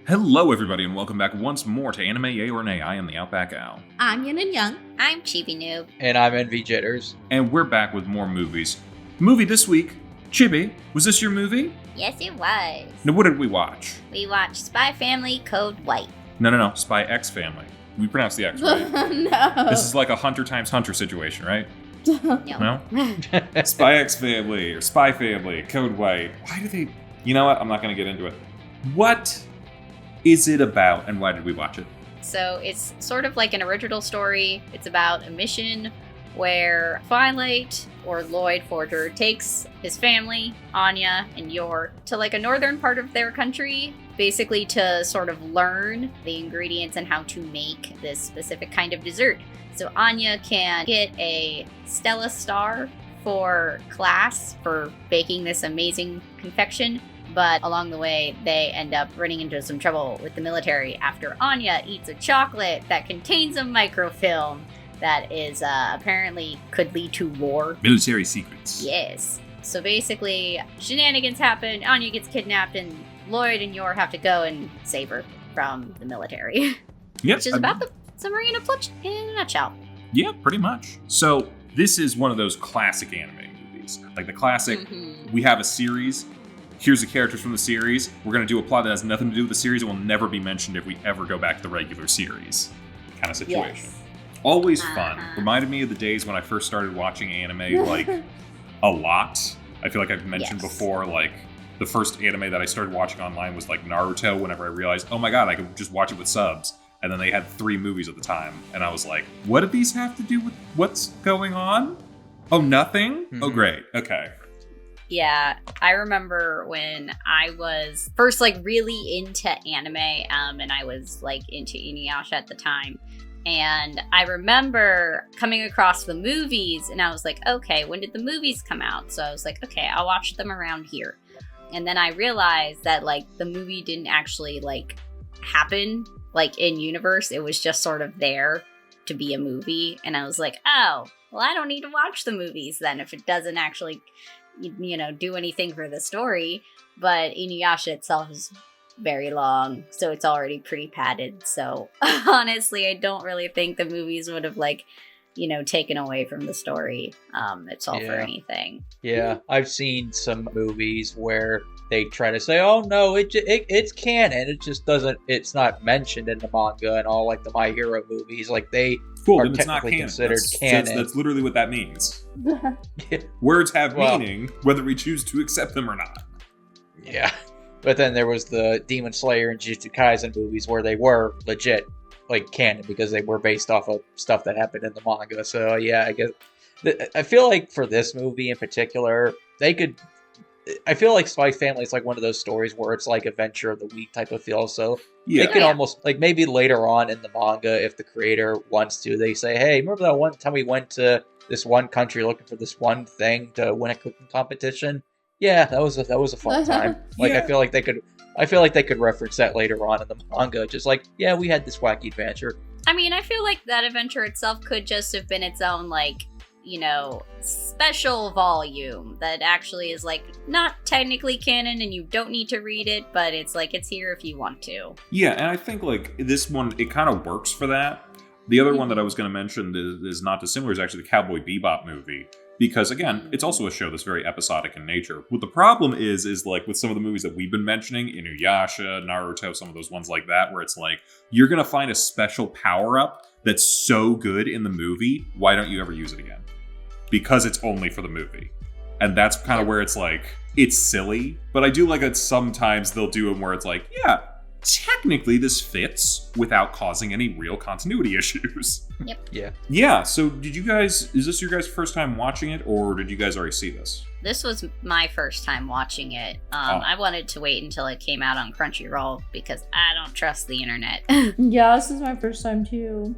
Hello everybody and welcome back once more to Anime Yay or Nay. I am TheOutbackAl. I'm Yin&Jung. I'm Chibi Noob. And I'm NV Jitters. And we're back with more movies. Movie this week, Chibi. Was this your movie? Yes, it was. Now what did we watch? We watched Spy Family Code White. No. Spy X Family. We pronounced the X, right? No. This is like a Hunter times Hunter situation, right? No. Spy X Family or Spy Family, Code White. Why do they... You know what? I'm not going to get into it. What is it about and why did we watch it? So it's sort of like an original story. It's about a mission where Twilight, or Lloyd Forger, takes his family, Anya and Yor, to like a northern part of their country, basically to sort of learn the ingredients and how to make this specific kind of dessert. So Anya can get a Stella Star for class for baking this amazing confection. But along the way, they end up running into some trouble with the military after Anya eats a chocolate that contains a microfilm that is apparently could lead to war. Military secrets. Yes. So basically, shenanigans happen, Anya gets kidnapped, and Lloyd and Yor have to go and save her from the military. Yep. Which is about the summary in a nutshell. Yeah, pretty much. So this is one of those classic anime movies. Like the classic, we have a series. Here's the characters from the series. We're going to do a plot that has nothing to do with the series and will never be mentioned if we ever go back to the regular series kind of situation. Yes. Always fun. Reminded me of the days when I first started watching anime, like, a lot. I feel like I've mentioned before, like, the first anime that I started watching online was, like, Naruto, whenever I realized, oh my god, I could just watch it with subs. And then they had 3 movies at the time. And I was like, what do these have to do with what's going on? Oh, nothing? Oh, great. Okay. Yeah, I remember when I was first like really into anime, and I was like into Inuyasha at the time. And I remember coming across the movies and I was like, okay, when did the movies come out? So I was like, okay, I'll watch them around here. And then I realized that like the movie didn't actually like happen like in universe. It was just sort of there to be a movie. And I was like, oh, well, I don't need to watch the movies then if it doesn't actually, you know, do anything for the story. But Inuyasha itself is very long, so it's already pretty padded. So honestly, I don't really think the movies would have like, you know, taken away from the story itself or anything. Yeah, I've seen some movies where they try to say, oh no, it's canon. It just doesn't, it's not mentioned in the manga and all like the My Hero movies. Like they Cool, are then it's not technically canon. considered canon. That's literally what that means. Words have meaning, whether we choose to accept them or not. Yeah. But then there was the Demon Slayer and Jujutsu Kaisen movies where they were legit like canon because they were based off of stuff that happened in the manga. So yeah, I guess I feel like for this movie in particular, they could. I feel like Spy Family is like one of those stories where it's like Adventure of the Week type of feel. So they could almost like maybe later on in the manga, if the creator wants to, they say, "Hey, remember that one time we went to this one country looking for this one thing to win a cooking competition? Yeah, that was a fun time." Like I feel like they could reference that later on in the manga. Just like, yeah, we had this wacky adventure. I mean, I feel like that adventure itself could just have been its own, like, you know, special volume that actually is like not technically canon and you don't need to read it, but it's like it's here if you want to. Yeah, and I think like this one, it kind of works for that. The other one that I was going to mention is not dissimilar is actually the Cowboy Bebop movie. Because, again, it's also a show that's very episodic in nature. What the problem is like, with some of the movies that we've been mentioning, Inuyasha, Naruto, some of those ones like that, where it's like, you're going to find a special power-up that's so good in the movie, why don't you ever use it again? Because it's only for the movie. And that's kind of where it's like, it's silly, but I do like that sometimes they'll do it where it's like, yeah, technically this fits without causing any real continuity issues. Yep. Yeah, so is this your guys' first time watching it, or did you guys already see this? This was my first time watching it. I wanted to wait until it came out on Crunchyroll because I don't trust the internet. Yeah, this is my first time too.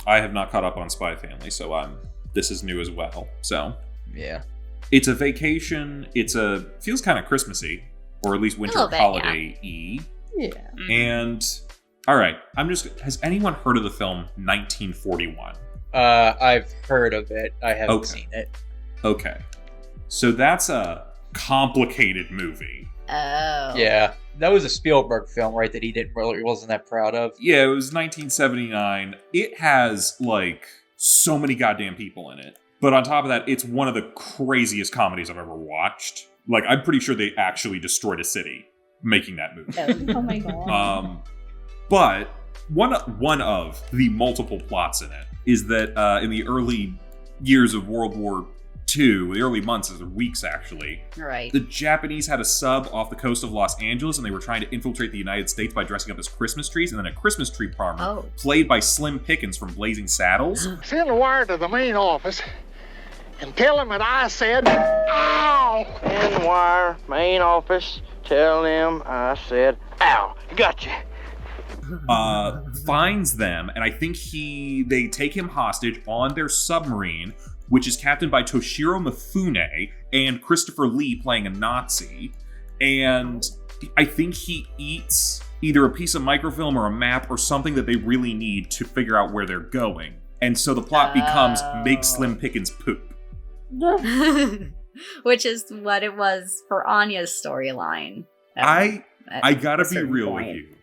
I have not caught up on Spy Family, so this is new as well. So yeah, it's a vacation. Feels kind of Christmassy, or at least winter holiday-y. Yeah. And all right, has anyone heard of the film 1941? I've heard of it. I haven't seen it. Okay. So that's a complicated movie. Oh. Yeah, that was a Spielberg film, right? That he wasn't that proud of. Yeah, it was 1979. It has, like, so many goddamn people in it. But on top of that, it's one of the craziest comedies I've ever watched. Like, I'm pretty sure they actually destroyed a city making that movie. Oh my god. But one of the multiple plots in it is that in the early years of World War II, the early months, or weeks actually, Right. the Japanese had a sub off the coast of Los Angeles, and they were trying to infiltrate the United States by dressing up as Christmas trees, and then a Christmas tree farmer, played by Slim Pickens from Blazing Saddles. Send a wire to the main office and tell them that I said, ow! Send wire, main office, tell them I said, ow. Gotcha. Finds them, and I think they take him hostage on their submarine, which is captained by Toshiro Mifune and Christopher Lee playing a Nazi. And I think he eats either a piece of microfilm or a map or something that they really need to figure out where they're going. And so the plot becomes make Slim Pickens poop. Which is what it was for Anya's storyline. I gotta be real with you.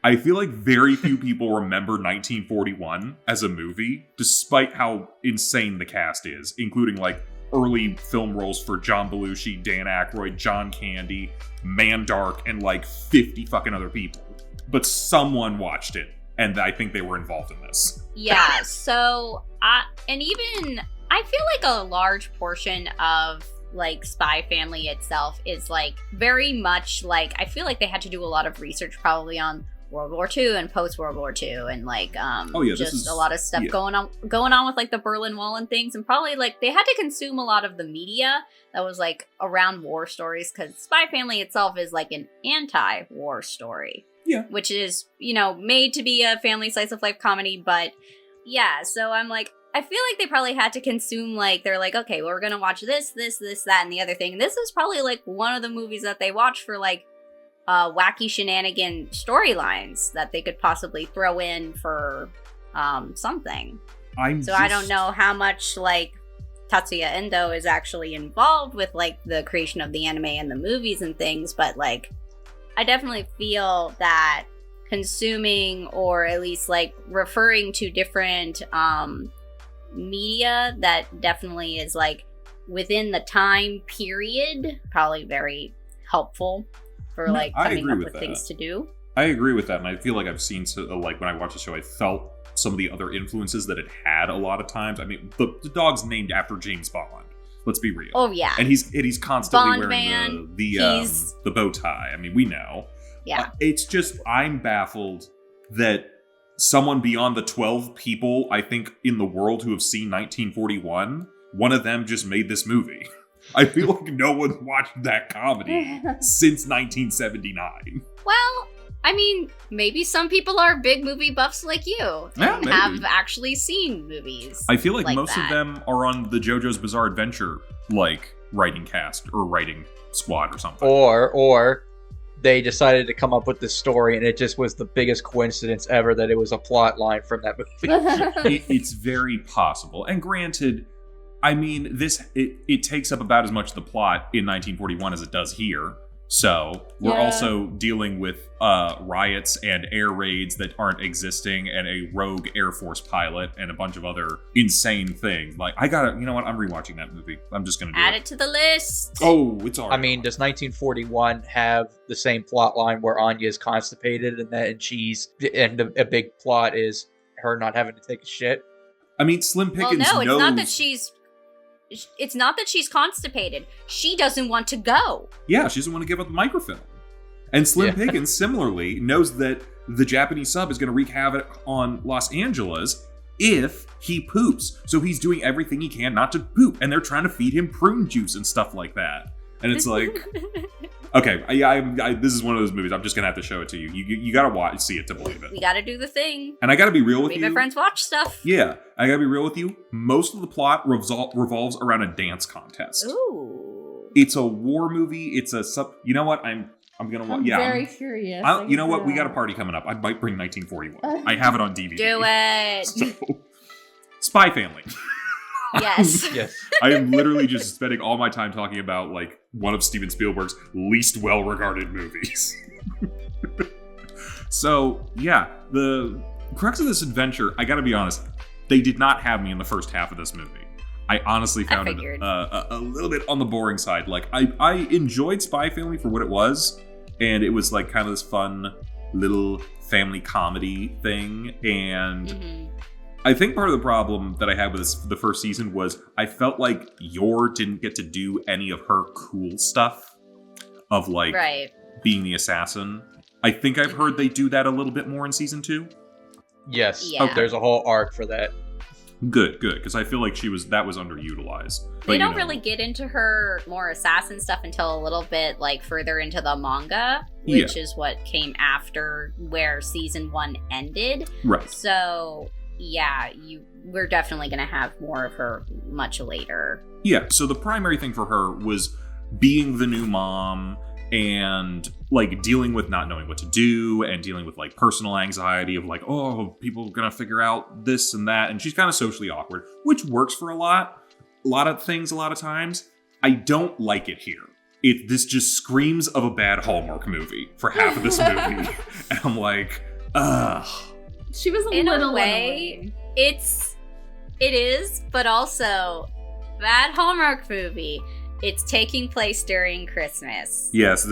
I feel like very few people remember 1941 as a movie, despite how insane the cast is, including like early film roles for John Belushi, Dan Aykroyd, John Candy, Mandark, and like 50 fucking other people. But someone watched it, and I think they were involved in this. Yeah, so I feel like a large portion of like Spy Family itself is like very much like, I feel like they had to do a lot of research probably on World War II and post World War II, and like a lot of stuff going on with like the Berlin Wall and things, and probably like they had to consume a lot of the media that was like around war stories, because Spy Family itself is like an anti-war story, which is, you know, made to be a family slice of life comedy. But yeah, so I'm like, I feel like they probably had to consume, like, they're like, okay, well, we're gonna watch this, that, and the other thing. This is probably like one of the movies that they watched for like wacky shenanigan storylines that they could possibly throw in for something. I don't know how much like Tatsuya Endo is actually involved with like the creation of the anime and the movies and things, but like I definitely feel that consuming, or at least like referring to different media that definitely is like within the time period, probably very helpful for like coming up with things to do. I agree with that, and I feel like I've seen, like when I watched the show, I felt some of the other influences that it had a lot of times. I mean, the dog's named after James Bond. Let's be real. Oh yeah, and he's constantly Bond wearing the bow tie. I mean, we know. Yeah, it's just I'm baffled that someone beyond the 12 people I think in the world who have seen 1941, one of them just made this movie. I feel like no one's watched that comedy since 1979. Well, I mean, maybe some people are big movie buffs like you and have actually seen movies. I feel like most of them are on the JoJo's Bizarre Adventure, like, writing cast or writing squad or something. Or they decided to come up with this story and it just was the biggest coincidence ever that it was a plot line from that movie. It's very possible. And granted, I mean, it takes up about as much of the plot in 1941 as it does here. So we're also dealing with riots and air raids that aren't existing, and a rogue Air Force pilot, and a bunch of other insane things. Like, you know what? I'm rewatching that movie. I'm just gonna add it to the list. Oh, it's already. I mean, does 1941 have the same plot line where Anya is constipated and a big plot is her not having to take a shit? I mean, Slim Pickens knows. It's not that she's constipated. She doesn't want to go. Yeah, she doesn't want to give up the microfilm. And Slim Pickens, similarly, knows that the Japanese sub is going to wreak havoc on Los Angeles if he poops. So he's doing everything he can not to poop. And they're trying to feed him prune juice and stuff like that. And it's like... Okay, this is one of those movies. I'm just gonna have to show it to you. You gotta see it to believe it. We gotta do the thing. And I gotta be real with you. My friends watch stuff. Yeah, I gotta be real with you. Most of the plot revolves around a dance contest. Ooh. It's a war movie. It's a sub. You know what? I'm gonna. I'm very curious. You know what? We got a party coming up. I might bring 1941. I have it on DVD. Do it. So, Spy Family. Yes. I am literally just spending all my time talking about like one of Steven Spielberg's least well-regarded movies. So, yeah, the crux of this adventure, I gotta be honest, they did not have me in the first half of this movie. I honestly found it a little bit on the boring side. Like, I enjoyed Spy Family for what it was, and it was like kind of this fun little family comedy thing, and I think part of the problem that I had with the first season was I felt like Yor didn't get to do any of her cool stuff of like being the assassin. I think I've heard they do that a little bit more in season 2. Yes. Yeah. There's a whole arc for that. Good, because I feel like that was underutilized. They don't really get into her more assassin stuff until a little bit like further into the manga, which is what came after where season 1 ended. Right. So yeah, we're definitely gonna have more of her much later. Yeah, so the primary thing for her was being the new mom and like dealing with not knowing what to do and dealing with like personal anxiety of like, oh, people are gonna figure out this and that, and she's kind of socially awkward, which works for a lot of things a lot of times. I don't like it here. This just screams of a bad Hallmark movie for half of this movie. And I'm like, ugh. She was in a way, it is, but also bad Hallmark movie. It's taking place during Christmas. Yes,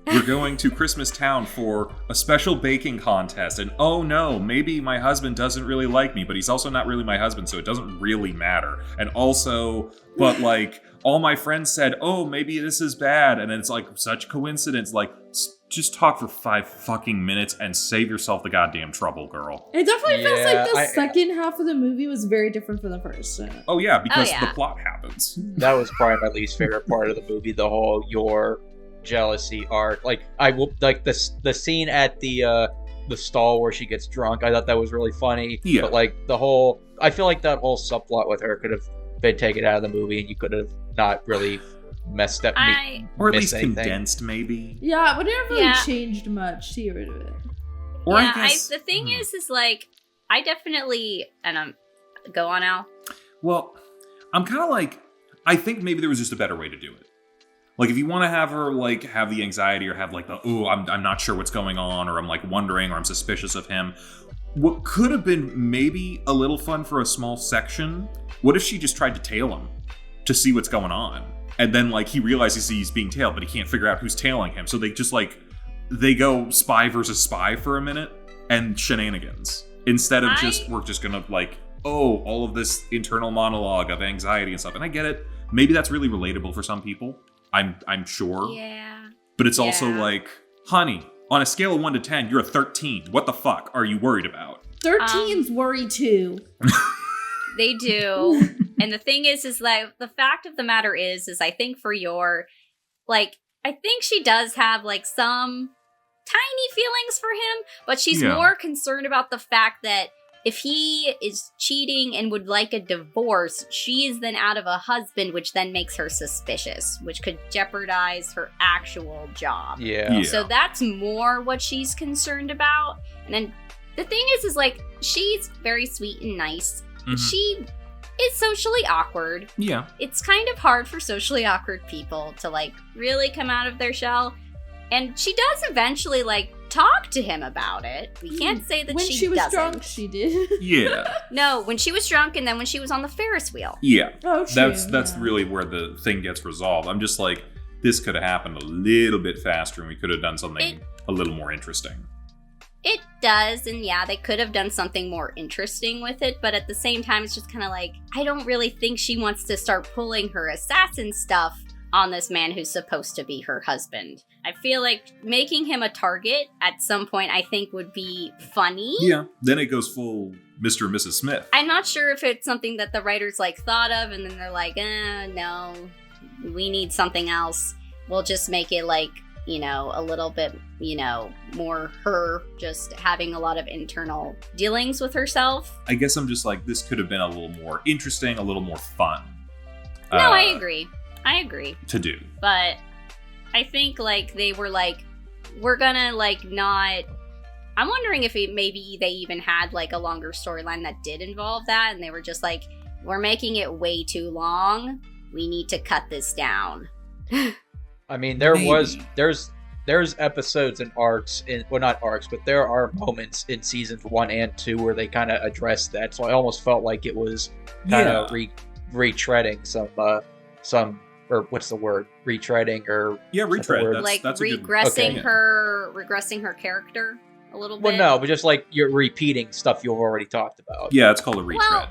we're going to Christmas Town for a special baking contest, and oh no, maybe my husband doesn't really like me, but he's also not really my husband, so it doesn't really matter. And also, but like, all my friends said, oh, maybe this is bad, and it's like such coincidence, like, just talk for 5 fucking minutes and save yourself the goddamn trouble, girl. It definitely feels like the second half of the movie was very different from the first. Oh yeah, because the plot happens. That was probably my least favorite part of the movie, the whole Yor jealousy arc. Like, I will like the scene at the stall where she gets drunk. I thought that was really funny. Yeah. But like I feel like that whole subplot with her could have been taken out of the movie, and you could have not really messed up or at least condensed, maybe. Yeah, but it never really changed much to get rid of it. Or yeah, I guess, the thing is like, I definitely, and go on, Al. Well, I'm kind of like, I think maybe there was just a better way to do it. Like, if you want to have her, like, have the anxiety or have, like, the, ooh, I'm not sure what's going on, or I'm, like, wondering, or I'm suspicious of him, what could have been maybe a little fun for a small section, what if she just tried to tail him to see what's going on? And then, like, he realizes he's being tailed, but he can't figure out who's tailing him. So they just, like, they go spy versus spy for a minute and shenanigans. Instead of we're just gonna, like, oh, all of this internal monologue of anxiety and stuff. And I get it. Maybe that's really relatable for some people. I'm sure. Yeah. But it's also like, honey, on a scale of 1 to 10, you're a 13. What the fuck are you worried about? 13s worry too. They do. And the thing is like, the fact of the matter is I think for Yor, like, I think she does have, like, some tiny feelings for him, but she's more concerned about the fact that if he is cheating and would like a divorce, she is then out of a husband, which then makes her suspicious, which could jeopardize her actual job. Yeah. So that's more what she's concerned about. And then the thing is like, she's very sweet and nice. Mm-hmm. She is socially awkward. Yeah. It's kind of hard for socially awkward people to, like, really come out of their shell. And she does eventually, like, talk to him about it. We can't say that when she was doesn't. drunk, she did. Yeah. No, when she was drunk and then when she was on the Ferris wheel. Yeah. Oh, true. That's really where the thing gets resolved. I'm just like, this could have happened a little bit faster and we could have done something a little more interesting. It does, and yeah, they could have done something more interesting with it, but at the same time, it's just kind of like, I don't really think she wants to start pulling her assassin stuff on this man who's supposed to be her husband. I feel like making him a target at some point, I think, would be funny. Yeah, then it goes full Mr. and Mrs. Smith. I'm not sure if it's something that the writers, like, thought of, and then they're like, no, we need something else. We'll just make it, like, you know, a little bit, you know, more her just having a lot of internal dealings with herself. I guess I'm just like, this could have been a little more interesting, a little more fun. No, I agree. To do. But I think, like, they were like, we're gonna, like, not... I'm wondering if maybe they even had, like, a longer storyline that did involve that, and they were just like, we're making it way too long. We need to cut this down. I mean, Maybe. there's episodes and arcs not arcs, but there are moments in seasons 1 and 2 where they kind of address that. So I almost felt like it was kind of retreading some or what's the word? Retreading or retread. Like that's regressing her character a little bit. Well, no, but just like you're repeating stuff you've already talked about. Yeah, it's called a retread. Well,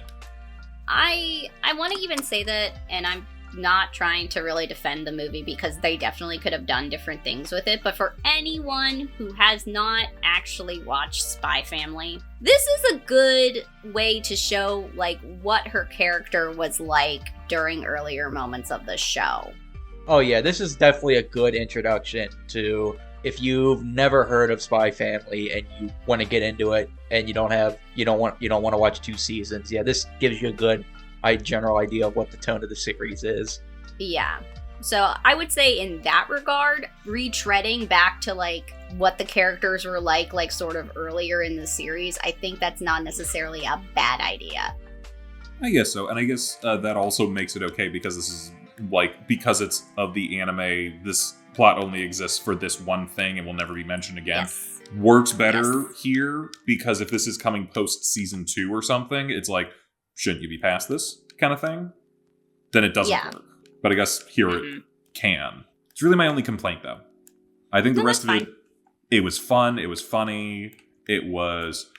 I want to even say that, and I'm not trying to really defend the movie because they definitely could have done different things with it, but for anyone who has not actually watched Spy Family, this is a good way to show like what her character was like during earlier moments of the show. Oh yeah, this is definitely a good introduction to, if you've never heard of Spy Family and you want to get into it and you don't want to watch 2 seasons. Yeah, this gives you a good general idea of what the tone of the series is. Yeah. So I would say in that regard, retreading back to like what the characters were like sort of earlier in the series, I think that's not necessarily a bad idea. I guess so. And I guess that also makes it okay because this is because it's of the anime, this plot only exists for this one thing and will never be mentioned again. Yes. Works better here because if this is coming post season 2 or something, it's like, shouldn't you be past this kind of thing? Then it doesn't work. But I guess here it can. It's really my only complaint, though. I think the rest of it was fun. It was funny. It was...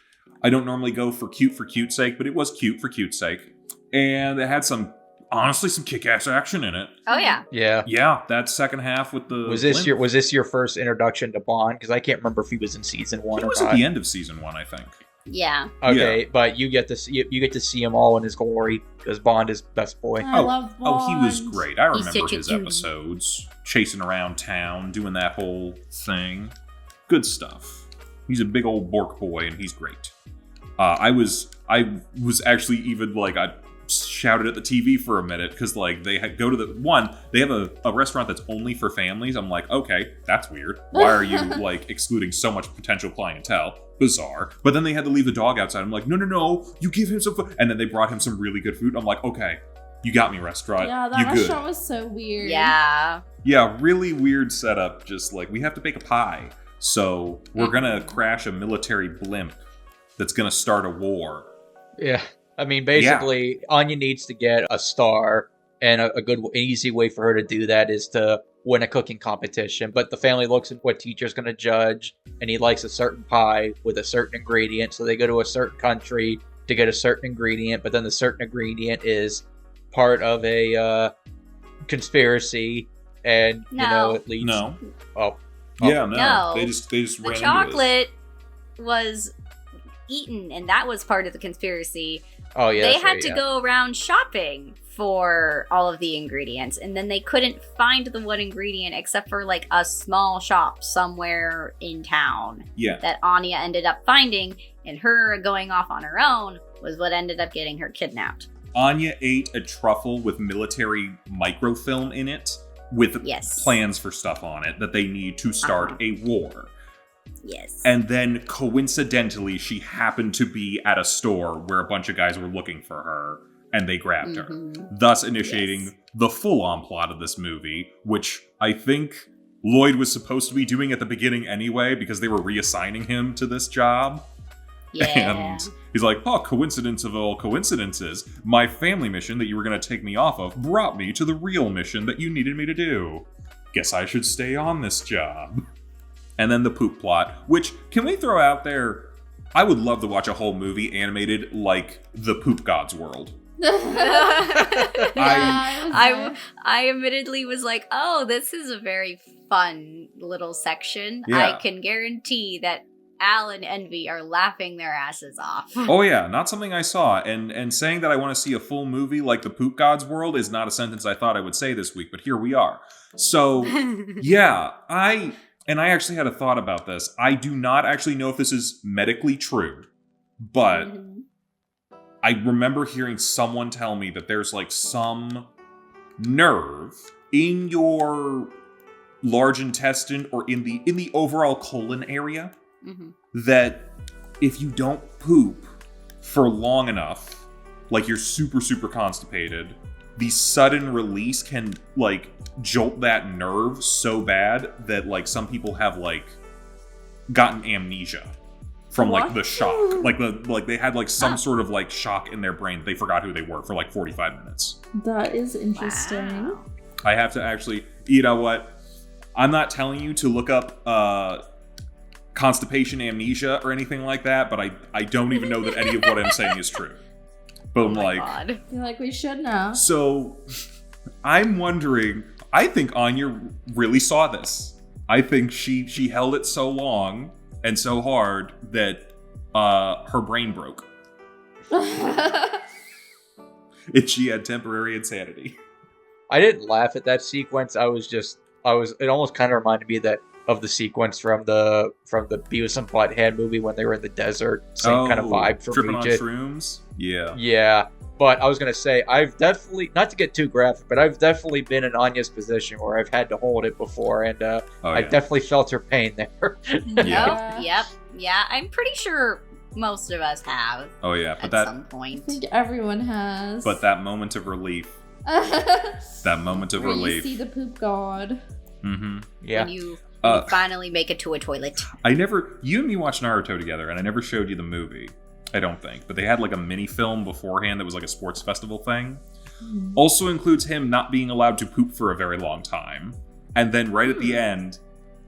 I don't normally go for cute's sake, but it was cute for cute's sake. And it had some kick-ass action in it. Oh, yeah. Yeah. Yeah, that second half with the... Was this your first introduction to Bond? Because I can't remember if he was in season 1 or not. He was at the end of season 1, I think. Yeah. Okay, but you get to see him all in his glory because Bond is best boy. I love Bond. Oh, he was great. I remember his dude. episodes, chasing around town, doing that whole thing. Good stuff. He's a big old Bork boy, and he's great. I was actually even I shouted at the TV for a minute because they go to they have a restaurant that's only for families. I'm like, okay, that's weird. Why are you excluding so much potential clientele? Bizarre. But then they had to leave the dog outside. I'm like, no, you give him some food. And then they brought him some really good food. I'm like, okay, you got me, restaurant. Yeah, that restaurant was so weird. Yeah. Yeah, really weird setup. Just we have to bake a pie. So we're gonna crash a military blimp that's gonna start a war. Yeah. I mean, basically, Anya needs to get a star, and a good, easy way for her to do that is to win a cooking competition. But the family looks at what teacher's going to judge, and he likes a certain pie with a certain ingredient, so they go to a certain country to get a certain ingredient, but then the certain ingredient is part of a conspiracy, and, it leads... No. Oh. Yeah, no. No. They just The ran chocolate was eaten, and that was part of the conspiracy. Oh, yeah. They had to go around shopping for all of the ingredients, and then they couldn't find the one ingredient except for a small shop somewhere in town. Yeah. That Anya ended up finding, and her going off on her own was what ended up getting her kidnapped. Anya ate a truffle with military microfilm in it with plans for stuff on it that they need to start a war. Yes. And then, coincidentally, she happened to be at a store where a bunch of guys were looking for her, and they grabbed her. Thus initiating the full-on plot of this movie, which I think Lloyd was supposed to be doing at the beginning anyway, because they were reassigning him to this job. Yeah. And he's like, oh, coincidence of all coincidences. My family mission that you were going to take me off of brought me to the real mission that you needed me to do. Guess I should stay on this job. And then the poop plot, which, can we throw out there, I would love to watch a whole movie animated like the Poop God's World. I admittedly was like, oh, this is a very fun little section. Yeah. I can guarantee that Al and Envy are laughing their asses off. Oh yeah, not something I saw. And saying that I want to see a full movie like the Poop God's World is not a sentence I thought I would say this week, but here we are. So, yeah, I actually had a thought about this. I do not actually know if this is medically true, but I remember hearing someone tell me that there's some nerve in your large intestine or in the overall colon area that if you don't poop for long enough, you're super, super constipated, the sudden release can like jolt that nerve so bad that like some people have like gotten amnesia from like the shock. Like they had like some sort of like shock in their brain. They forgot who they were for like 45 minutes. That is interesting. Wow. I have to actually, you know what? I'm not telling you to look up constipation amnesia or anything like that, but I don't even know that any of what I'm saying is true. But I'm like, God. I feel like we should know. so I'm wondering, I think Anya really saw this. I think she held it so long and so hard that her brain broke. And she had temporary insanity. I didn't laugh at that sequence. It almost kind of reminded me of the sequence from the Beavis and Butthead movie when they were in the desert. Same kind of vibe for tripping Regis. on shrooms. Yeah. Yeah. But I was going to say, I've definitely, not to get too graphic, but I've definitely been in Anya's position where I've had to hold it before, and I definitely felt her pain there. Yep. Yeah, I'm pretty sure most of us have. Oh yeah, but at some I point. think everyone has. But that moment of relief. Where you see the poop god. Mm-hmm. Yeah. When you finally make it to a toilet. You and me watched Naruto together, and I never showed you the movie. I don't think. But they had like a mini film beforehand that was like a sports festival thing. Also includes him not being allowed to poop for a very long time. And then right at the end,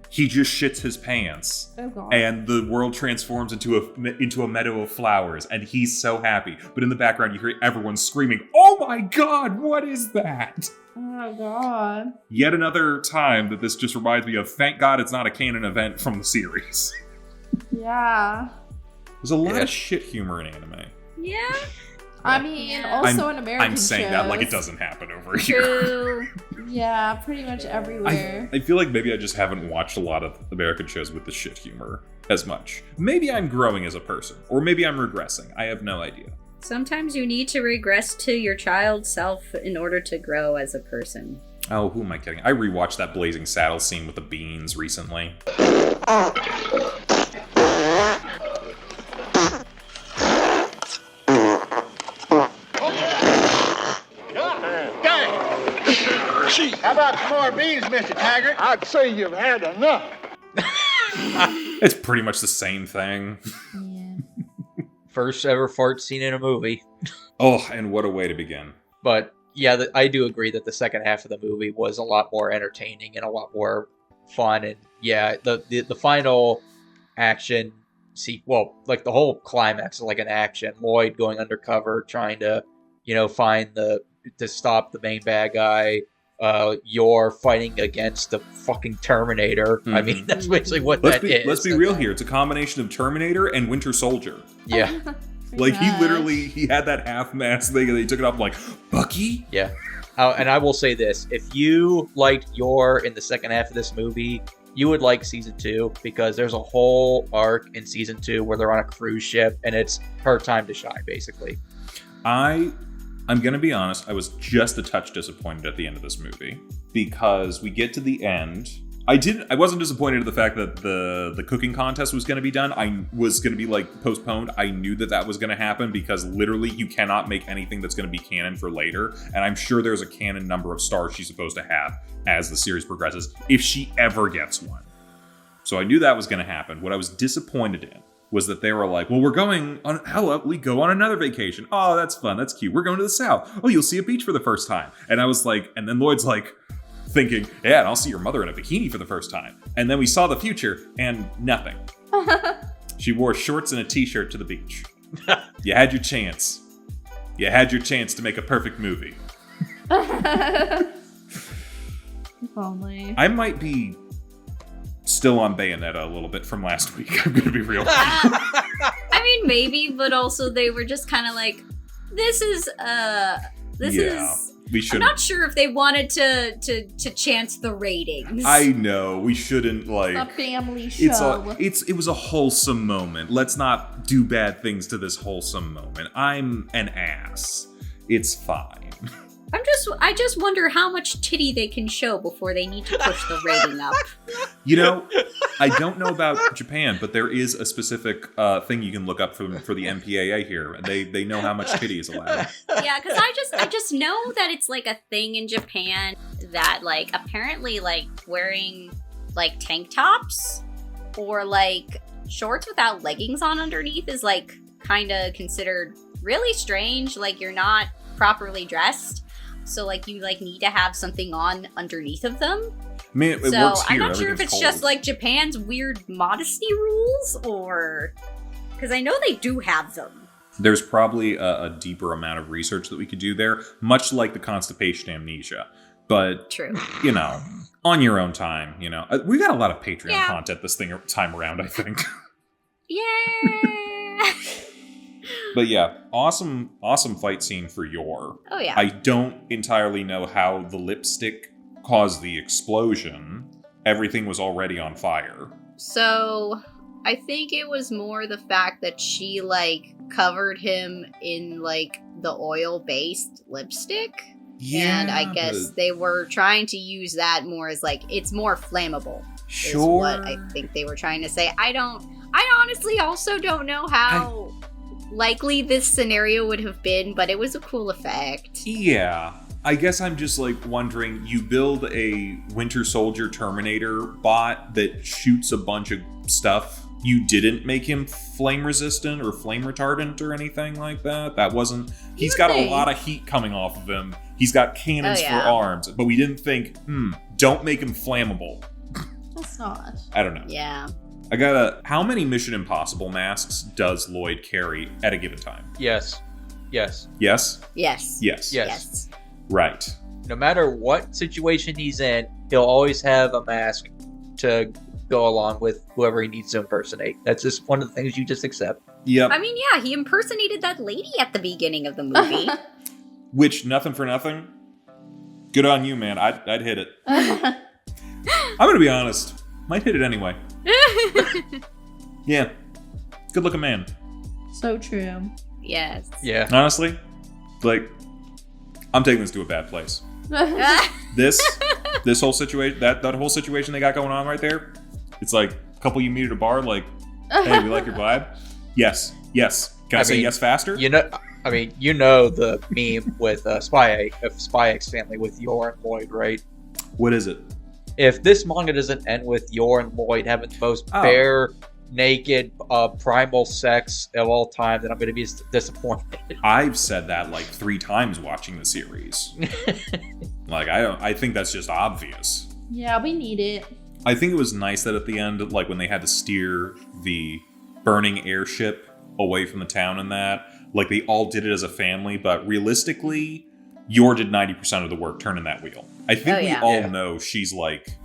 he just shits his pants. Oh god. And the world transforms into a meadow of flowers, and he's so happy. But in the background, you hear everyone screaming, "Oh my god, what is that?" Oh god. Yet another time that this just reminds me of, thank god it's not a canon event from the series. Yeah. There's a lot of shit humor in anime. Yeah. I mean, also in American I'm saying shows. that like it doesn't happen over here. True. Yeah, pretty much everywhere. I feel like maybe I just haven't watched a lot of American shows with the shit humor as much. Maybe I'm growing as a person, or maybe I'm regressing. I have no idea. Sometimes you need to regress to your child self in order to grow as a person. Oh, who am I kidding? I rewatched that Blazing Saddles scene with the beans recently. How about some more beans, Mr. Taggart? I'd say you've had enough. It's pretty much the same thing. Yeah. First ever fart scene in a movie. Oh, and what a way to begin. But yeah, I do agree that the second half of the movie was a lot more entertaining and a lot more fun. And yeah, the final action like the whole climax is like an action. Lloyd going undercover, trying to, find to stop the main bad guy. You're fighting against the fucking Terminator. I mean, that's basically what is. Let's be real here. It's a combination of Terminator and Winter Soldier. Yeah. Like, he had that half-mast thing, and they took it off like, Bucky? Yeah. And I will say this. If you liked Yor in the second half of this movie, you would like Season 2, because there's a whole arc in Season 2 where they're on a cruise ship, and it's her time to shine, basically. I'm gonna be honest, I was just a touch disappointed at the end of this movie. Because we get to the end. I wasn't disappointed at the fact that the cooking contest was gonna be done. I was gonna be like postponed. I knew that was gonna happen, because literally you cannot make anything that's gonna be canon for later. And I'm sure there's a canon number of stars she's supposed to have as the series progresses, if she ever gets one. So I knew that was gonna happen. What I was disappointed in was that they were like, well, we go on another vacation. Oh, that's fun. That's cute. We're going to the South. Oh, you'll see a beach for the first time. And I was like, and then Lloyd's like thinking, yeah, and I'll see your mother in a bikini for the first time. And then we saw the future and nothing. She wore shorts and a t-shirt to the beach. You had your chance. You had your chance to make a perfect movie. If only. I might be still on Bayonetta a little bit from last week. I'm gonna be real. I mean, maybe, but also they were just kind of like, this is. We should. I'm not sure if they wanted to chance the ratings. I know we shouldn't like a family show. It was a wholesome moment. Let's not do bad things to this wholesome moment. I'm an ass. It's fine. I just wonder how much titty they can show before they need to push the rating up. You know, I don't know about Japan, but there is a specific thing you can look up for the MPAA here, and they know how much titty is allowed. Yeah, because I just know that it's like a thing in Japan that like apparently like wearing like tank tops or like shorts without leggings on underneath is like kind of considered really strange. Like you're not properly dressed, so like you like need to have something on underneath of them. I mean, it So works here. I'm not sure if it's Everything's just cold. like Japan's weird modesty rules or because I know they do have them. There's probably a deeper amount of research that we could do there, much like the constipation amnesia. But, True. you know, on your own time, you know. We got a lot of Patreon Yeah. content this time around, I think. Yeah. But yeah, awesome fight scene for Yor. Oh yeah. I don't entirely know how the lipstick caused the explosion. Everything was already on fire. So I think it was more the fact that she like covered him in like the oil-based lipstick. Yeah, And I guess but they were trying to use that more as like it's more flammable. sure. Is what I think they were trying to say. I honestly also don't know how likely this scenario would have been, but it was a cool effect. Yeah. I guess I'm just like wondering, you build a Winter Soldier Terminator bot that shoots a bunch of stuff. You didn't make him flame resistant or flame retardant or anything like that. That wasn't. He's got a lot of heat coming off of him. He's got cannons for arms, but we didn't think, don't make him flammable. That's not. I don't know. Yeah. I gotta. How many Mission Impossible masks does Lloyd carry at a given time? Yes. Yes? Yes. Yes. Yes. Right. No matter what situation he's in, he'll always have a mask to go along with whoever he needs to impersonate. That's just one of the things you just accept. Yep. I mean, yeah, he impersonated that lady at the beginning of the movie. Which, nothing for nothing. Good on you, man. I'd hit it. I'm gonna be honest. Might hit it anyway. Yeah. Good looking man. So true. Yes. Yeah. Honestly, like, I'm taking this to a bad place. This whole situation, that whole situation they got going on right there, it's like a couple you meet at a bar, like, hey, we like your vibe. Yes. Can I say yes faster? You know the meme with Spy X Family with Yor and Lloyd, right? What is it? If this manga doesn't end with Yor and Lloyd having the most bare, naked, primal sex of all time, then I'm going to be disappointed. I've said that like 3 times watching the series. Like, I think that's just obvious. Yeah, we need it. I think it was nice that at the end, like when they had to steer the burning airship away from the town and that, like they all did it as a family, but realistically, Yor did 90% of the work turning that wheel. I think we all know she's like,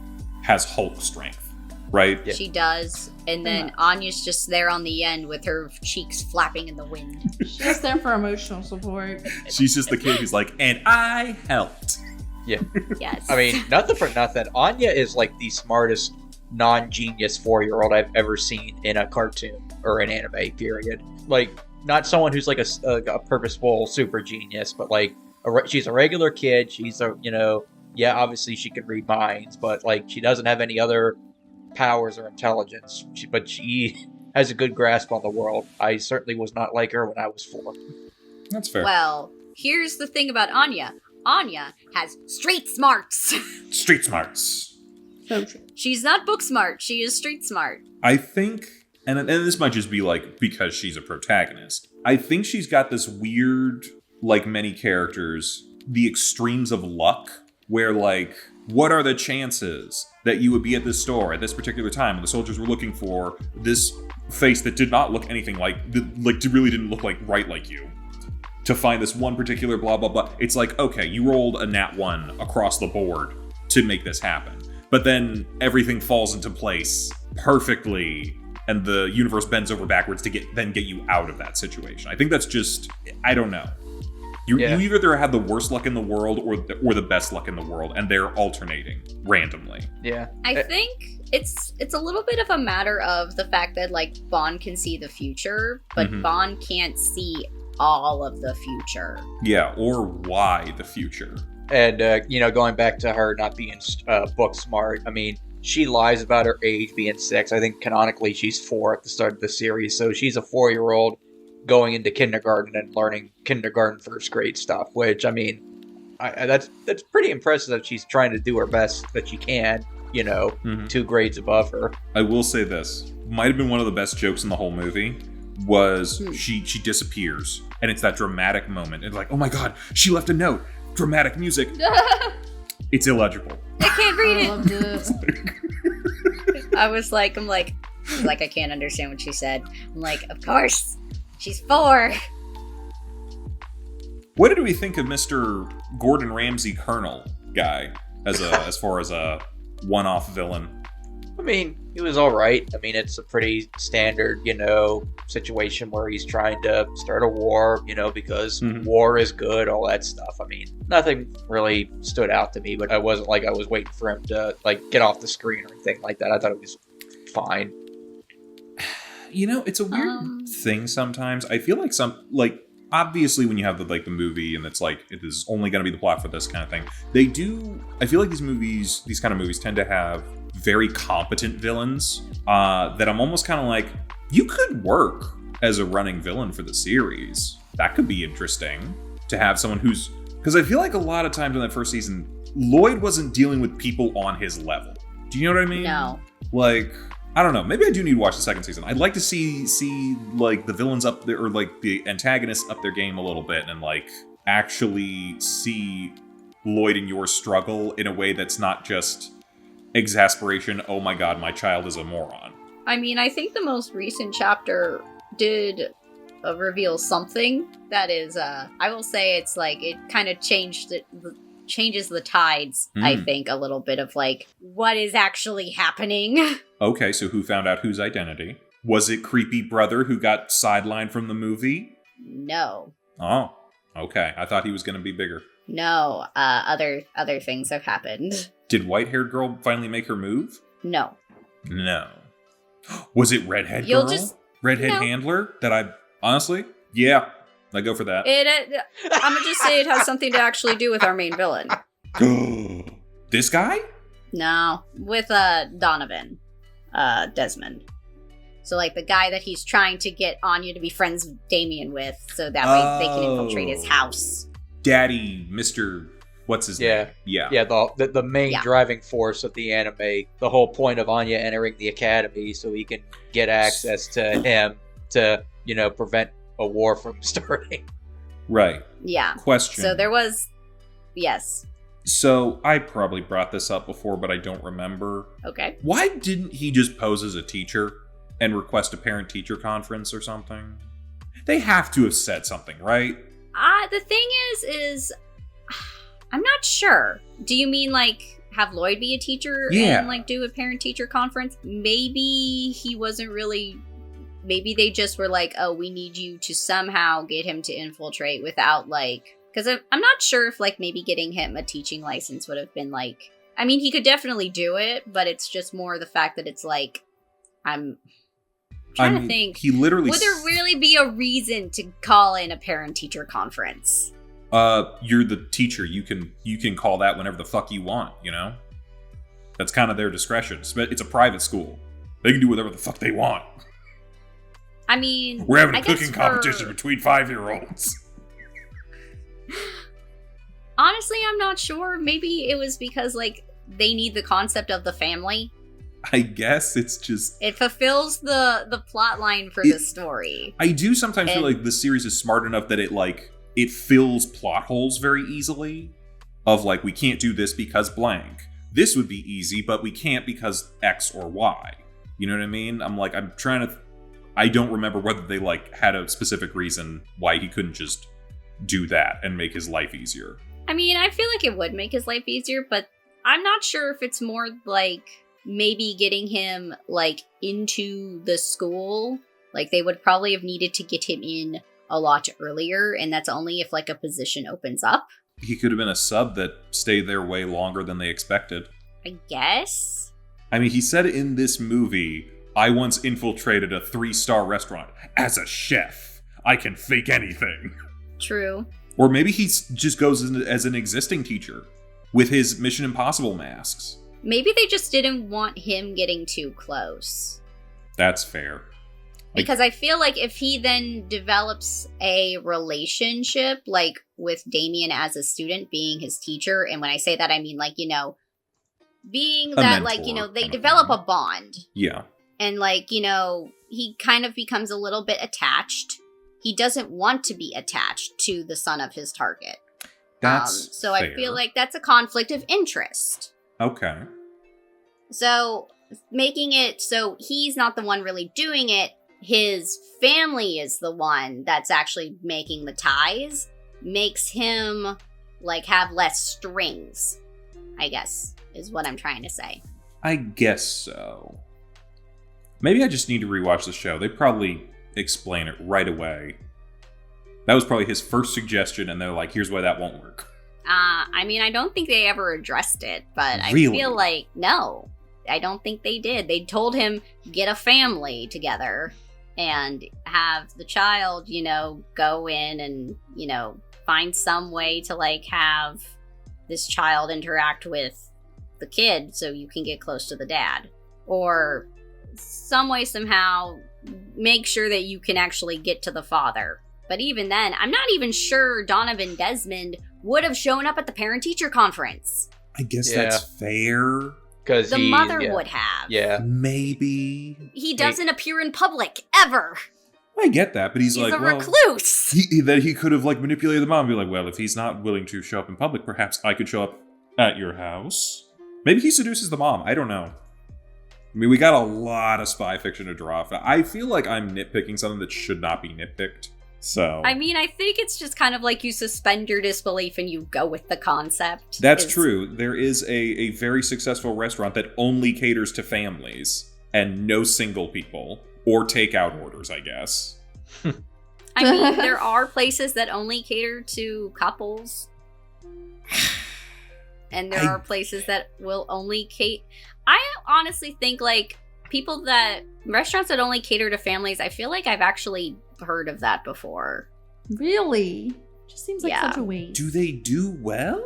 has Hulk strength, right? Yeah. She does. And then Anya's just there on the end with her cheeks flapping in the wind. She's there for emotional support. She's just the kid who's like, and I helped. Yeah. Yes. I mean, nothing for nothing. Anya is like the smartest non-genius 4-year-old I've ever seen in a cartoon or an anime, period. Like, not someone who's like a purposeful super genius, but like, she's a regular kid. She's obviously she can read minds, but like, she doesn't have any other powers or intelligence. But she has a good grasp on the world. I certainly was not like her when I was 4. That's fair. Well, here's the thing about Anya. Anya has street smarts. Street smarts. So true. She's not book smart. She is street smart. I think, and this might just be like because she's a protagonist, I think she's got this weird, like many characters, the extremes of luck, where like, what are the chances that you would be at this store at this particular time when the soldiers were looking for this face that did not look anything like really didn't look like right like you, to find this one particular blah blah blah. It's like, okay, you rolled a nat 1 across the board to make this happen, but then everything falls into place perfectly and the universe bends over backwards to get you out of that situation. I think that's just, I don't know. You either have the worst luck in the world or the best luck in the world, and they're alternating randomly. Yeah. I think it's a little bit of a matter of the fact that like Bond can see the future, but Bond can't see all of the future. Yeah, or why the future. And, going back to her not being book smart, I mean, she lies about her age being 6. I think canonically she's 4 at the start of the series. So she's a 4-year-old going into kindergarten and learning kindergarten first grade stuff, which, I mean, that's pretty impressive that she's trying to do her best that she can, 2 grades above her. I will say this. Might have been one of the best jokes in the whole movie was she disappears. And it's that dramatic moment. It's like, oh my god, she left a note. Dramatic music. It's illegible. I can't read it. I loved it. I'm like, I can't understand what she said. I'm like, of course. She's 4. What did we think of Mr. Gordon Ramsay Colonel guy as far as a one-off villain? I mean, he was all right. I mean, it's a pretty standard, situation where he's trying to start a war, because war is good, all that stuff. I mean, nothing really stood out to me, but I wasn't like I was waiting for him to get off the screen or anything like that. I thought it was fine. It's a weird thing sometimes. I feel like obviously when you have the movie and it's like it is only going to be the plot for this kind of thing, I feel like these kind of movies tend to have very competent villains that I'm almost kind of like, you could work as a running villain for the series. That could be interesting to have someone because I feel like a lot of times in that first season, Lloyd wasn't dealing with people on his level. Do you know what I mean? No. Like, I don't know. Maybe I do need to watch the second season. I'd like to see like the villains up there, or like the antagonists up their game a little bit, and like actually see Lloyd and your struggle in a way that's not just exasperation. Oh my god, my child is a moron. I mean, I think the most recent chapter did reveal something that is, I will say it's like, it kind of changes the tides, I think, a little bit of like, what is actually happening. Okay, so who found out whose identity? Was it creepy brother who got sidelined from the movie? No. Oh, okay. I thought he was going to be bigger. No, other things have happened. Did white-haired girl finally make her move? No. No. Was it redhead girl? Redhead handler? That I... Honestly? Yeah. I go for that. I'm gonna just say it has something to actually do with our main villain. This guy? No. With, Donovan. Desmond. So, like, the guy that he's trying to get Anya to be friends with Damien with, so that way they can infiltrate his house. Daddy, Mr... What's his name? Yeah. Yeah, the main driving force of the anime, the whole point of Anya entering the academy so he can get access to him to, prevent a war from starting. Right. Yeah. Question. So there was... Yes. So, I probably brought this up before, but I don't remember. Okay. Why didn't he just pose as a teacher and request a parent-teacher conference or something? They have to have said something, right? The thing is... I'm not sure. Do you mean, like, have Lloyd be a teacher and, like, do a parent-teacher conference? Maybe he wasn't really... Maybe they just were like, oh, we need you to somehow get him to infiltrate without, like... Because I'm not sure if, like, maybe getting him a teaching license would have been, like... I mean, he could definitely do it, but it's just more the fact that it's, like... I'm trying to think. He literally... Would there really be a reason to call in a parent-teacher conference? You're the teacher. You can call that whenever the fuck you want, That's kind of their discretion. It's a private school. They can do whatever the fuck they want. I mean... We're having a cooking competition between 5-year-olds. Honestly, I'm not sure. Maybe it was because, like, they need the concept of the family. I guess it's just... It fulfills the plot line for the story. I do sometimes feel like the series is smart enough that it fills plot holes very easily. Of like, we can't do this because blank. This would be easy, but we can't because X or Y. You know what I mean? I don't remember whether they like had a specific reason why he couldn't just do that and make his life easier. I mean, I feel like it would make his life easier, but I'm not sure if it's more like maybe getting him like into the school. Like they would probably have needed to get him in a lot earlier, and that's only if like a position opens up. He could have been a sub that stayed there way longer than they expected. I guess. I mean, he said in this movie, I once infiltrated a 3-star restaurant as a chef. I can fake anything. True. Or maybe he just goes as an existing teacher with his Mission Impossible masks. Maybe they just didn't want him getting too close. That's fair. Because I feel like if he then develops a relationship, like with Damien as a student being his teacher, and when I say that, I mean like, being that like, they develop a bond. Yeah. And like, he kind of becomes a little bit attached. He doesn't want to be attached to the son of his target. That's so fair. I feel like that's a conflict of interest. Okay. So making it so he's not the one really doing it, his family is the one that's actually making the ties, makes him like have less strings, I guess, is what I'm trying to say. I guess so. Maybe I just need to rewatch the show. They probably explain it right away. That was probably his first suggestion, and they're like, here's why that won't work. I mean, I don't think they ever addressed it, but Really? I feel like, no, I don't think they did. They told him, get a family together and have the child, go in and, find some way to, like, have this child interact with the kid so you can get close to the dad. Or some way, somehow, make sure that you can actually get to the father. But even then, I'm not even sure Donovan Desmond would have shown up at the parent-teacher conference. I guess that's fair. Because the mother would have. Yeah. Maybe. He doesn't appear in public, ever. I get that, but he's like, a recluse. That he could have like manipulated the mom and be like, well, if he's not willing to show up in public, perhaps I could show up at your house. Maybe he seduces the mom. I don't know. I mean, we got a lot of spy fiction to draw off. I feel like I'm nitpicking something that should not be nitpicked. So I mean, I think it's just kind of like you suspend your disbelief and you go with the concept. That's true. There is a very successful restaurant that only caters to families and no single people or takeout orders, I guess. I mean, there are places that only cater to couples. And there are places that will only cater. I honestly think like restaurants that only cater to families, I feel like I've actually heard of that before. Really? Just seems like such a waste. Do they do well?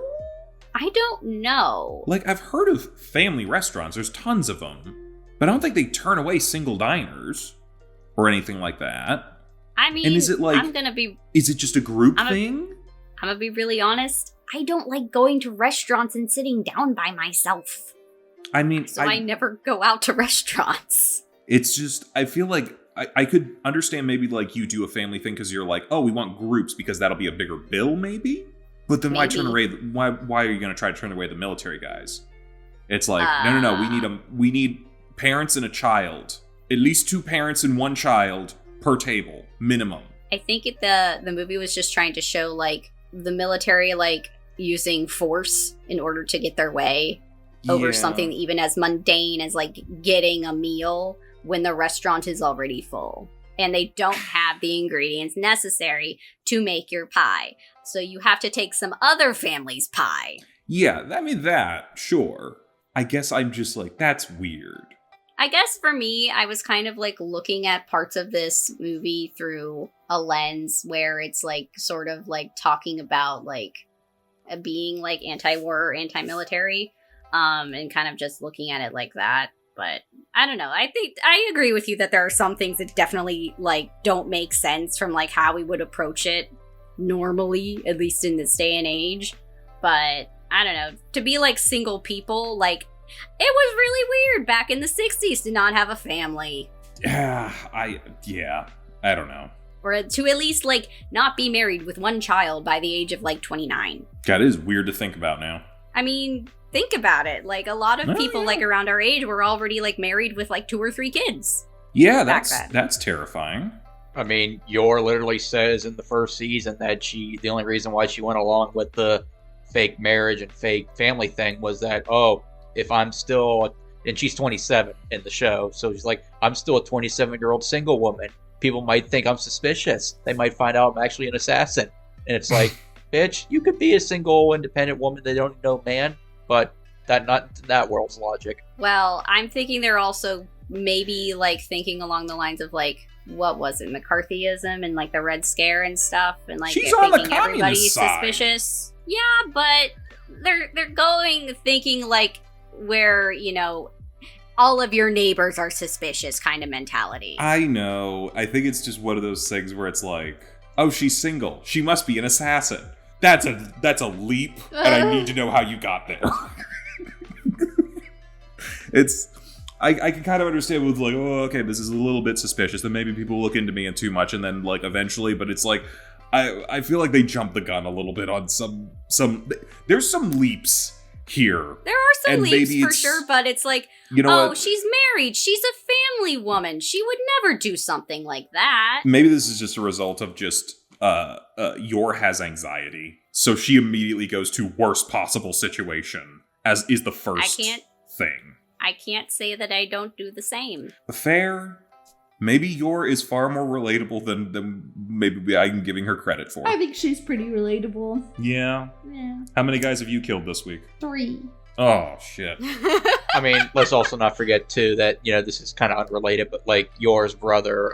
I don't know. Like, I've heard of family restaurants. There's tons of them. But I don't think they turn away single diners or anything like that. I mean, and is it like, is it just a group thing? I'm gonna be really honest. I don't like going to restaurants and sitting down by myself. I mean, so I never go out to restaurants. It's just, I feel like I could understand maybe like you do a family thing because you're like, oh, we want groups because that'll be a bigger bill maybe. But then why turn away? Why are you going to try to turn away the military guys? It's like, no. We need parents and a child. At least 2 parents and 1 child per table, minimum. I think the movie was just trying to show like the military like using force in order to get their way over something even as mundane as like getting a meal when the restaurant is already full and they don't have the ingredients necessary to make your pie. So you have to take some other family's pie. Yeah, I mean that, sure. I guess I'm just like, that's weird. I guess for me, I was kind of like looking at parts of this movie through a lens where it's like sort of like talking about like being like anti-war or anti-military, and kind of just looking at it like that. But I don't know. I think I agree with you that there are some things that definitely like don't make sense from like how we would approach it normally, at least in this day and age. But I don't know. To be like single people, like it was really weird back in the 60s to not have a family. I don't know. Or to at least like not be married with 1 child by the age of like 29. God, it is weird to think about now. I mean, think about it. Like a lot of people like around our age were already like married with like 2 or 3 kids. Yeah, that's terrifying. I mean, Yor literally says in the first season that the only reason why she went along with the fake marriage and fake family thing was that, if I'm still, and she's 27 in the show, so she's like, I'm still a 27-year-old single woman. People might think I'm suspicious. They might find out I'm actually an assassin. And it's like, bitch, you could be a single, independent woman that don't know man, but not that world's logic. Well, I'm thinking they're also maybe like thinking along the lines of like, what was it, McCarthyism and like the Red Scare and stuff, and like She's on the making everybody communist side. suspicious. Yeah, but they're going thinking like where, you know, all of your neighbors are suspicious kind of mentality. I know. I think it's just one of those things where it's like, oh, she's single. She must be an assassin. That's a leap, and I need to know how you got there. I can kind of understand with like, oh, okay, this is a little bit suspicious. Then maybe people look into me and too much, and then like eventually, but it's like, I feel like they jumped the gun a little bit on some. There's some leaps here. There are some and leaps for sure, but it's like, you know what? She's married. She's a family woman. She would never do something like that. Maybe this is just a result of just Yor has anxiety, so she immediately goes to worst possible situation as is the first thing. I can't say that I don't do the same. Fair. Maybe Yor is far more relatable than maybe I'm giving her credit for. I think she's pretty relatable. Yeah. Yeah. How many guys have you killed this week? 3. Oh, shit. I mean, let's also not forget, too, that, you know, this is kind of unrelated, but, like, Yor's brother,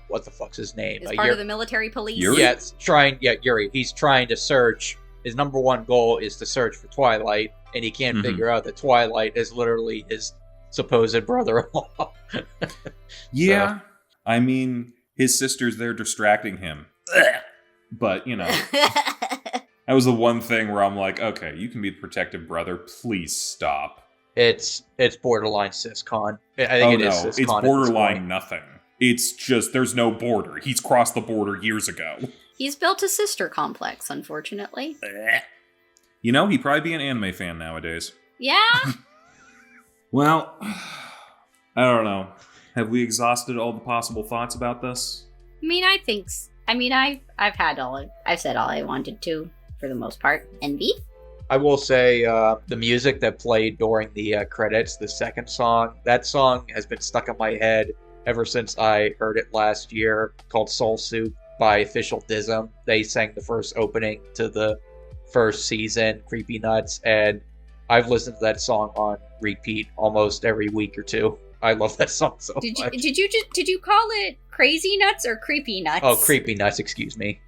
what the fuck's his name? Is part of the military police. Yuri? Yeah, Yuri. He's trying to search. His number one goal is to search for Twilight, and he can't figure out that Twilight is literally his supposed brother-in-law. Yeah. So. I mean, his sister's there distracting him. But, you know. That was the one thing where I'm like, okay, you can be the protective brother. Please stop. It's borderline siscon. I think it is siscon. It's borderline nothing. It's just, there's no border. He's crossed the border years ago. He's built a sister complex, unfortunately. You know, he'd probably be an anime fan nowadays. Yeah? Well, I don't know. Have we exhausted all the possible thoughts about this? I mean, I've said all I wanted to, for the most part. Envy? I will say, the music that played during the credits, the second song, that song has been stuck in my head ever since I heard it last year, called Soul Soup by Official Dism. They sang the first opening to the first season, Creepy Nuts, and I've listened to that song on repeat almost every week or two. I love that song so much. Did you call it Crazy Nuts or Creepy Nuts? Oh, Creepy Nuts, excuse me.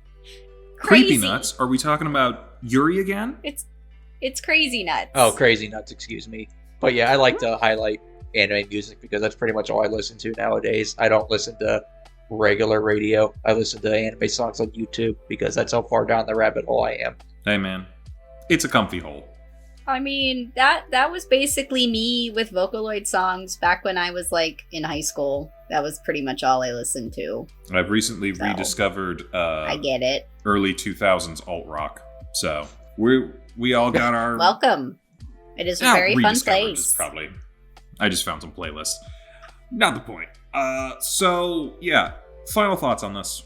Creepy Nuts? Are we talking about Yuri again? It's Crazy Nuts. Oh, Crazy Nuts, excuse me. But yeah, I like to highlight anime music because that's pretty much all I listen to nowadays. I don't listen to regular radio. I listen to anime songs on YouTube because that's how far down the rabbit hole I am. Hey man, it's a comfy hole. I mean, that was basically me with Vocaloid songs back when I was like in high school. That was pretty much all I listened to. I've recently rediscovered I get it. Early 2000s alt rock. So we all got our welcome. It is a very fun place. Probably. I just found some playlists. Not the point. So yeah, final thoughts on this.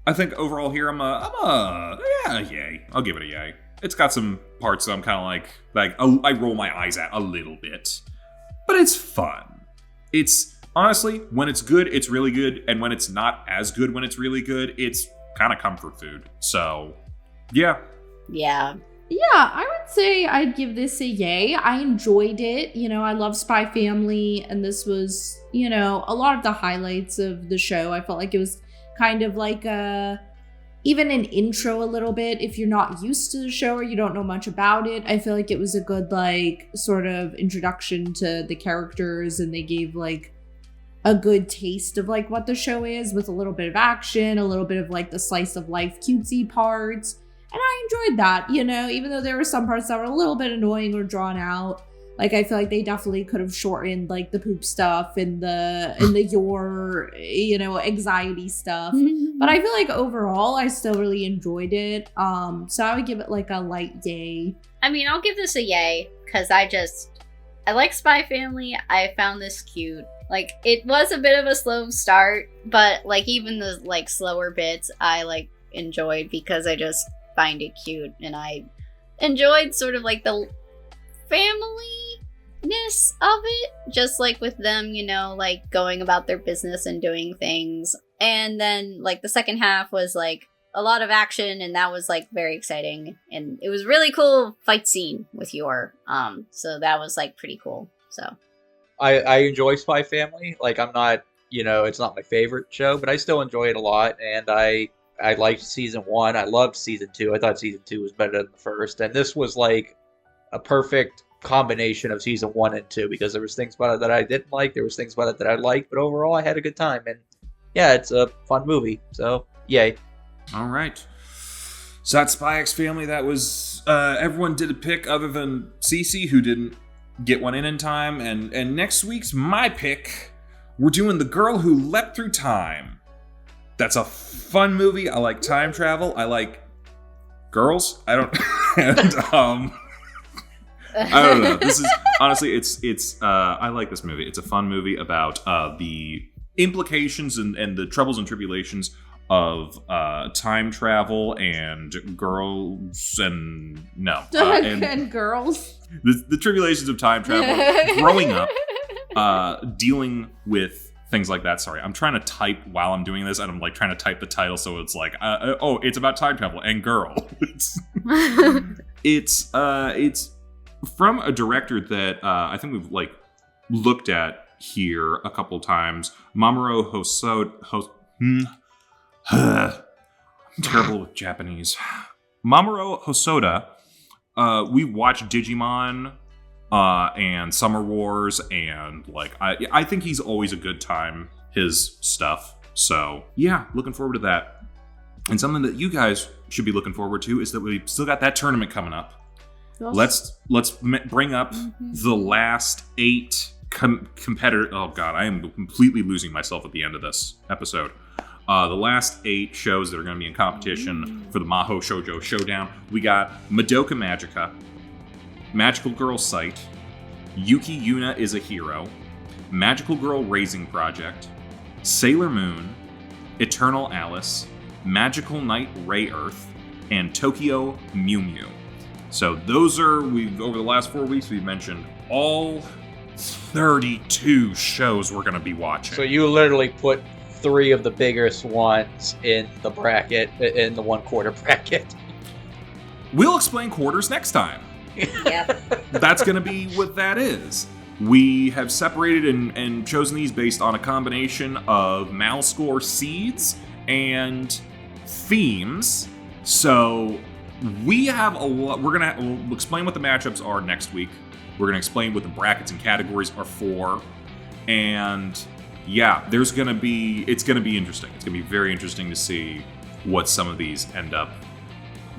I think overall here I'm a yay. I'll give it a yay. It's got some parts that I'm kind of like I roll my eyes at a little bit, but it's fun. It's honestly, when it's good, it's really good, and when it's not as good, when it's really good, it's kind of comfort food. So yeah. Yeah, I would say I'd give this a yay. I enjoyed it. You know, I love Spy Family, and this was, you know, a lot of the highlights of the show. I felt like it was kind of like even an intro a little bit. If you're not used to the show or you don't know much about it, I feel like it was a good, like, sort of introduction to the characters, and they gave, like, a good taste of, like, what the show is with a little bit of action, a little bit of, like, the slice of life cutesy parts. And I enjoyed that, you know, even though there were some parts that were a little bit annoying or drawn out. Like, I feel like they definitely could have shortened, like, the poop stuff and the your, you know, anxiety stuff. But I feel like overall, I still really enjoyed it. So I would give it, like, a light yay. I mean, I'll give this a yay, because I like Spy Family. I found this cute. Like, it was a bit of a slow start, but, like, even the, like, slower bits, I, like, enjoyed because I just find it cute, and I enjoyed sort of like the family-ness of it, just like with them, you know, like going about their business and doing things. And then like the second half was like a lot of action, and that was like very exciting, and it was really cool fight scene with Yor, so that was like pretty cool. So I enjoy Spy Family. Like, I'm not it's not my favorite show, but I still enjoy it a lot, and I liked season 1. I loved season 2. I thought season 2 was better than the first, and this was like a perfect combination of season 1 and 2, because there was things about it that I didn't like, there was things about it that I liked, but overall I had a good time, and yeah, it's a fun movie, so yay. All right. So that's Spy X Family. That was everyone did a pick other than Cece, who didn't get one in time. And next week's my pick, we're doing The Girl Who Leapt Through Time. That's a fun movie. I like time travel. I like girls. I don't know. This is honestly, it's I like this movie. It's a fun movie about the implications and the troubles and tribulations of time travel and girls and and girls. The tribulations of time travel, growing up, dealing with things like that. Sorry, I'm trying to type while I'm doing this, and I'm like trying to type the title, so it's like, it's about time travel and girl. It's from a director that I think we've like looked at here a couple times, Mamoru Hosoda. I'm terrible with Japanese. Mamoru Hosoda. We watched Digimon and Summer Wars, and like I think he's always a good time, his stuff. So yeah, looking forward to that. And something that you guys should be looking forward to is that we still got that tournament coming up. Let's bring up the last 8 competitor. Oh god, I am completely losing myself at the end of this episode. The last 8 shows that are going to be in competition for the Maho Shoujo Showdown. We got Madoka Magica, Magical Girl Sight, Yuki Yuna is a Hero, Magical Girl Raising Project, Sailor Moon, Eternal Alice, Magical Knight Ray Earth, and Tokyo Mew Mew. So those are, over the last 4 weeks, we've mentioned all 32 shows we're going to be watching. So you literally put 3 of the biggest ones in the bracket, in the 1/4 bracket. We'll explain quarters next time. Yep. That's going to be what that is. We have separated and chosen these based on a combination of Mal score seeds and themes. So we have a lot. We'll explain what the matchups are next week. We're going to explain what the brackets and categories are for. And yeah, it's going to be interesting. It's going to be very interesting to see what some of these end up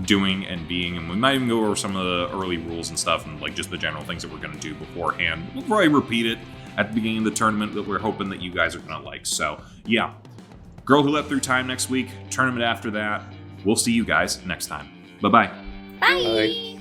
doing and being. And we might even go over some of the early rules and stuff and like just the general things that we're going to do beforehand. We'll probably repeat it at the beginning of the tournament that we're hoping that you guys are going to like. So yeah, Girl Who Leapt Through Time next week, tournament after that. We'll see you guys next time. Bye-bye. Bye. Bye.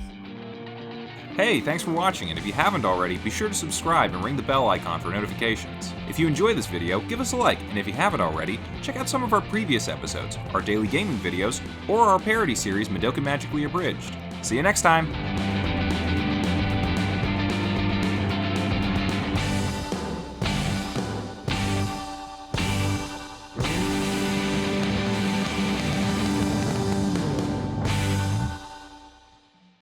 Hey, thanks for watching, and if you haven't already, be sure to subscribe and ring the bell icon for notifications. If you enjoy this video, give us a like, and if you haven't already, check out some of our previous episodes, our daily gaming videos, or our parody series Madoka Magically Abridged. See you next time!